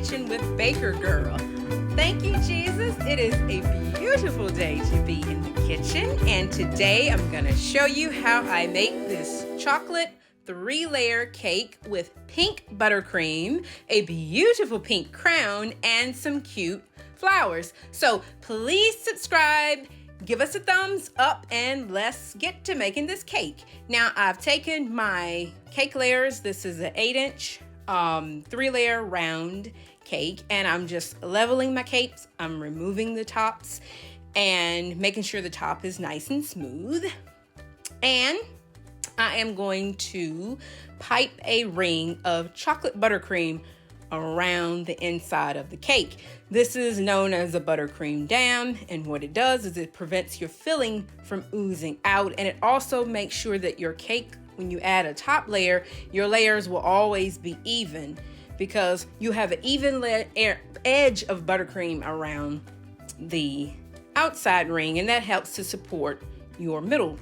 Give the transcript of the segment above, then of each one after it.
Kitchen with Baker Girl. Thank you, Jesus. It is a beautiful day to be in the kitchen, and today I'm going to show you how I make this chocolate 3-layer cake with pink buttercream, a beautiful pink crown, and some cute flowers. So please subscribe, give us a thumbs up, and let's get to making this cake. Now I've taken my cake layers. This is an 8-inch 3-layer round cake, and I'm just leveling my cakes. I'm removing the tops and making sure the top is nice and smooth. And I am going to pipe a ring of chocolate buttercream around the inside of the cake. This is known as a buttercream dam, and what it does is it prevents your filling from oozing out, and it also makes sure that your cake, when you add a top layer, your layers will always be even because you have an even edge of buttercream around the outside ring, and that helps to support your middle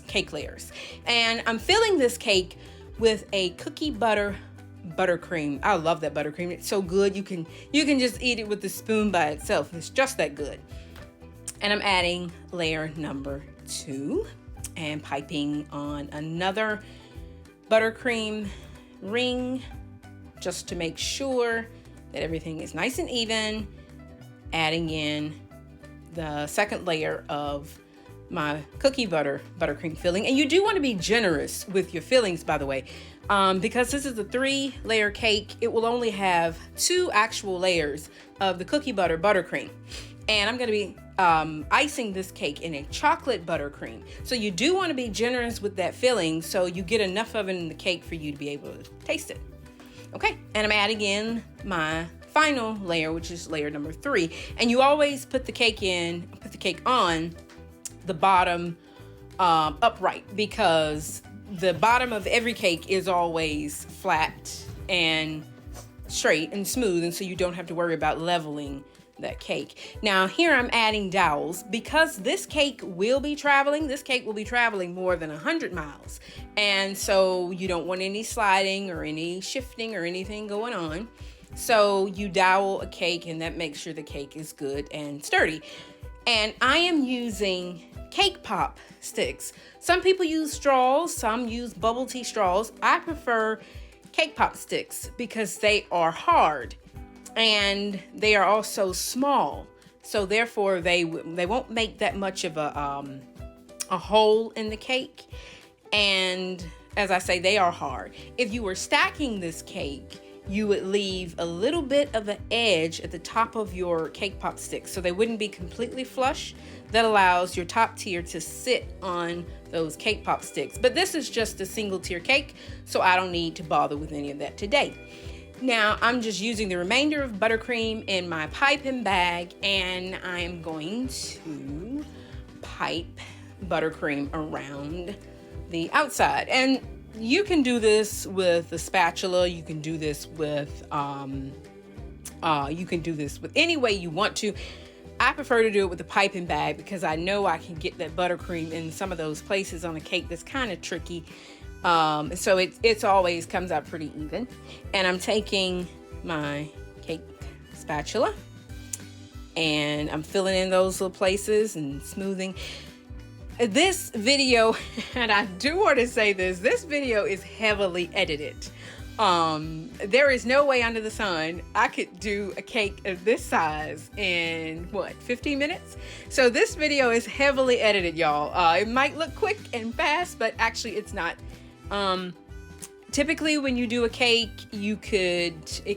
cake layers. And I'm filling this cake with a cookie butter buttercream. I love that buttercream. It's so good. You can just eat it with the spoon by itself. It's just that good. And I'm adding layer number 2 and piping on another buttercream ring just to make sure that everything is nice and even. Adding in the second layer of my cookie buttercream filling. And you do want to be generous with your fillings, by the way, because this is a 3-layer cake. It will only have 2 actual layers of the cookie buttercream. And I'm going to be icing this cake in a chocolate buttercream. So you do want to be generous with that filling so you get enough of it in the cake for you to be able to taste it. Okay, and I'm adding in my final layer, which is layer number 3. And you always put the cake on the bottom upright, because the bottom of every cake is always flat and straight and smooth, and so you don't have to worry about leveling that cake. Now here I'm adding dowels because this cake will be traveling more than 100 miles, and so you don't want any sliding or any shifting or anything going on. So you dowel a cake, and that makes sure the cake is good and sturdy. And I am using cake pop sticks. Some people use straws, some use bubble tea straws. I prefer cake pop sticks because they are hard and they are also small. So therefore they won't make that much of a hole in the cake. And as I say, they are hard. If you were stacking this cake, you would leave a little bit of an edge at the top of your cake pop sticks so they wouldn't be completely flush. That allows your top tier to sit on those cake pop sticks. But this is just a single tier cake, so I don't need to bother with any of that today. Now I'm just using the remainder of buttercream in my piping bag, and I'm going to pipe buttercream around the outside. And you can do this with a spatula. You can do this with any way you want to. I prefer to do it with a piping bag because I know I can get that buttercream in some of those places on the cake that's kind of tricky. So it's always comes out pretty even. And I'm taking my cake spatula and I'm filling in those little places and smoothing. This video, and I do want to say this video is heavily edited. There is no way under the sun I could do a cake of this size in 15 minutes? So this video is heavily edited, y'all. It might look quick and fast, but actually it's not. Typically when you do a cake, it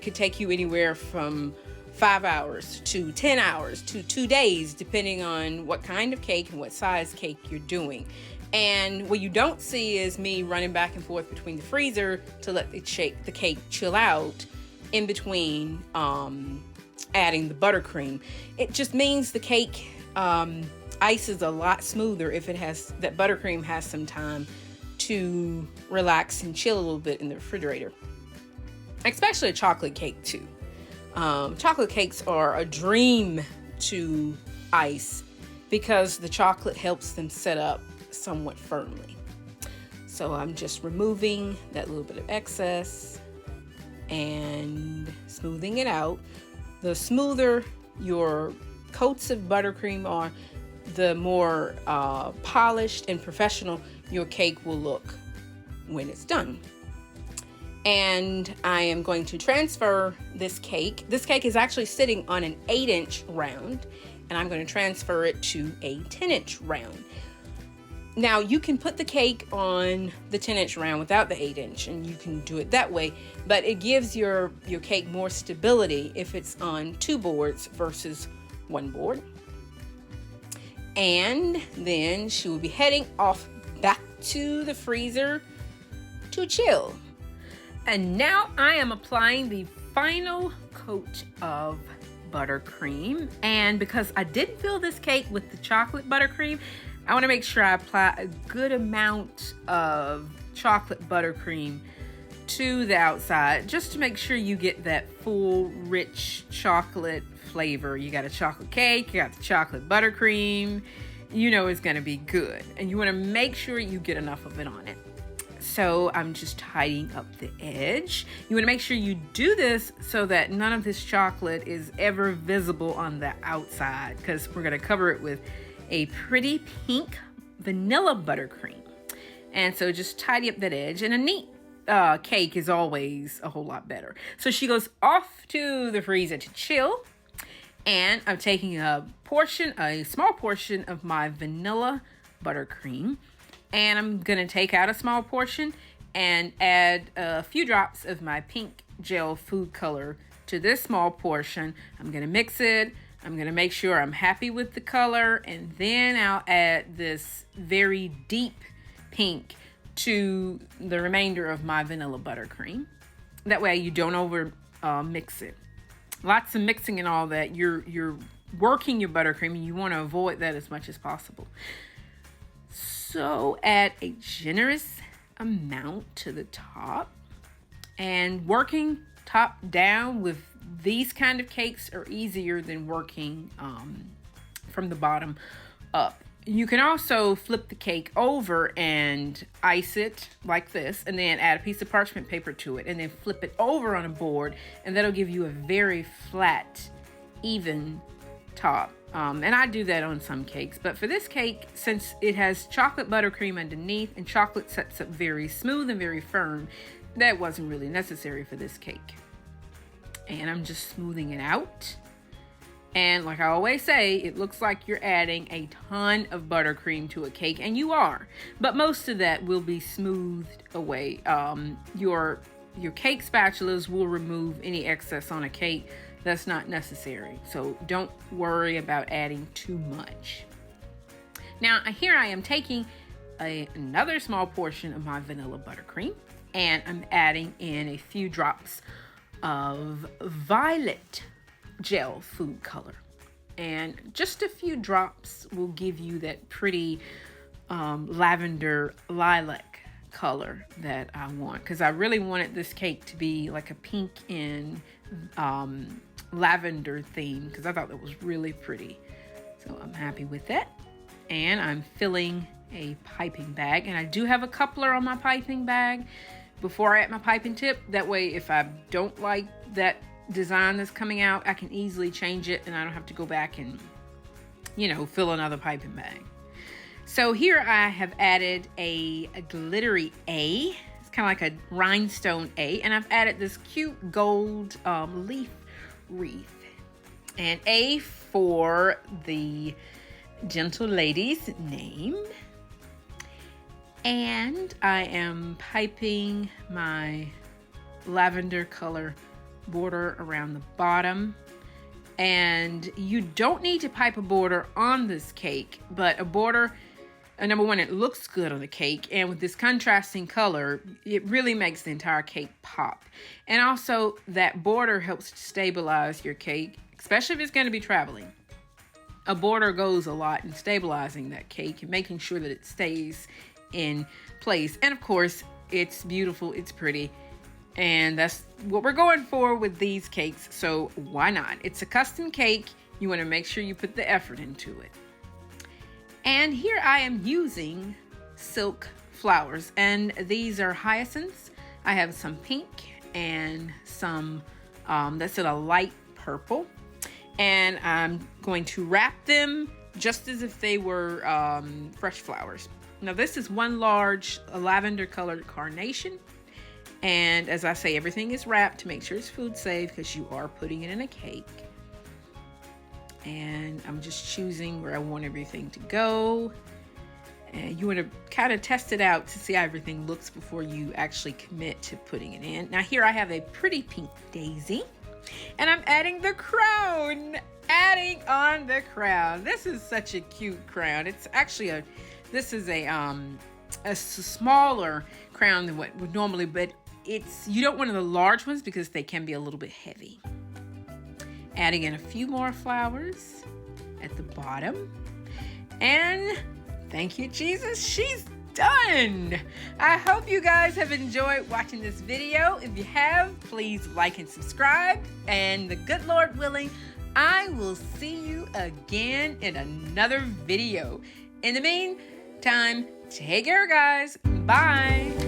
could take you anywhere from 5 hours to 10 hours to 2 days, depending on what kind of cake and what size cake you're doing. And what you don't see is me running back and forth between the freezer to let the cake chill out in between adding the buttercream. It just means the cake ice is a lot smoother if that buttercream has some time to relax and chill a little bit in the refrigerator. Especially a chocolate cake too. Chocolate cakes are a dream to ice because the chocolate helps them set up somewhat firmly. So I'm just removing that little bit of excess and smoothing it out. The smoother your coats of buttercream are, the more polished and professional your cake will look when it's done. And I am going to transfer this cake. This cake is actually sitting on an 8-inch round, and I'm going to transfer it to a 10-inch round. Now, you can put the cake on the 10-inch round without the 8-inch, and you can do it that way, but it gives your cake more stability if it's on 2 boards versus 1 board. And then she will be heading off back to the freezer to chill. And now I am applying the final coat of buttercream. And because I did fill this cake with the chocolate buttercream, I want to make sure I apply a good amount of chocolate buttercream to the outside, just to make sure you get that full, rich chocolate flavor. You got a chocolate cake, you got the chocolate buttercream, you know it's going to be good. And you want to make sure you get enough of it on it. So I'm just tidying up the edge. You want to make sure you do this so that none of this chocolate is ever visible on the outside, because we're going to cover it with a pretty pink vanilla buttercream. And so just tidy up that edge. And a neat cake is always a whole lot better. So she goes off to the freezer to chill. And I'm taking a small portion of my vanilla buttercream. And I'm going to take out a small portion and add a few drops of my pink gel food color to this small portion. I'm going to mix it. I'm going to make sure I'm happy with the color. And then I'll add this very deep pink to the remainder of my vanilla buttercream. That way you don't over mix it. Lots of mixing and all that. You're working your buttercream, and you want to avoid that as much as possible. So add a generous amount to the top, and working top down with these kind of cakes are easier than working from the bottom up. You can also flip the cake over and ice it like this, and then add a piece of parchment paper to it, and then flip it over on a board, and that'll give you a very flat, even top. And I do that on some cakes, but for this cake, since it has chocolate buttercream underneath and chocolate sets up very smooth and very firm, that wasn't really necessary for this cake. And I'm just smoothing it out. And like I always say, it looks like you're adding a ton of buttercream to a cake, and you are, but most of that will be smoothed away. Your cake spatulas will remove any excess on a cake that's not necessary. So don't worry about adding too much. Now here I am taking another small portion of my vanilla buttercream, and I'm adding in a few drops of violet gel food color, and just a few drops will give you that pretty lavender lilac color that I want, because I really wanted this cake to be like a pink and lavender theme, because I thought that was really pretty. So I'm happy with that. And I'm filling a piping bag, and I do have a coupler on my piping bag before I add my piping tip. That way, if I don't like that design that's coming out, I can easily change it, and I don't have to go back and, fill another piping bag. So here I have added a glittery A. It's kind of like a rhinestone A, and I've added this cute gold leaf wreath. And A for the gentle lady's name. And I am piping my lavender color border around the bottom. And you don't need to pipe a border on this cake, but a border, number one, it looks good on the cake, and with this contrasting color, it really makes the entire cake pop. And also, that border helps to stabilize your cake, especially if it's going to be traveling. A border goes a lot in stabilizing that cake and making sure that it stays in place. And of course, it's beautiful, it's pretty, and that's what we're going for with these cakes, so why not? It's a custom cake. You want to make sure you put the effort into it. And here I am using silk flowers, and these are hyacinths. I have some pink and some that's in a light purple. And I'm going to wrap them just as if they were fresh flowers. Now this is one large lavender colored carnation. And as I say, everything is wrapped to make sure it's food safe because you are putting it in a cake. And I'm just choosing where I want everything to go. And you want to kind of test it out to see how everything looks before you actually commit to putting it in. Now here I have a pretty pink daisy. And I'm adding the crown. Adding on the crown. This is such a cute crown. It's actually this is a smaller crown than what would normally, but you don't want the large ones because they can be a little bit heavy. Adding in a few more flowers at the bottom. And thank you, Jesus, she's done. I hope you guys have enjoyed watching this video. If you have, please like and subscribe. And the good Lord willing, I will see you again in another video. In the meantime, take care, guys. Bye.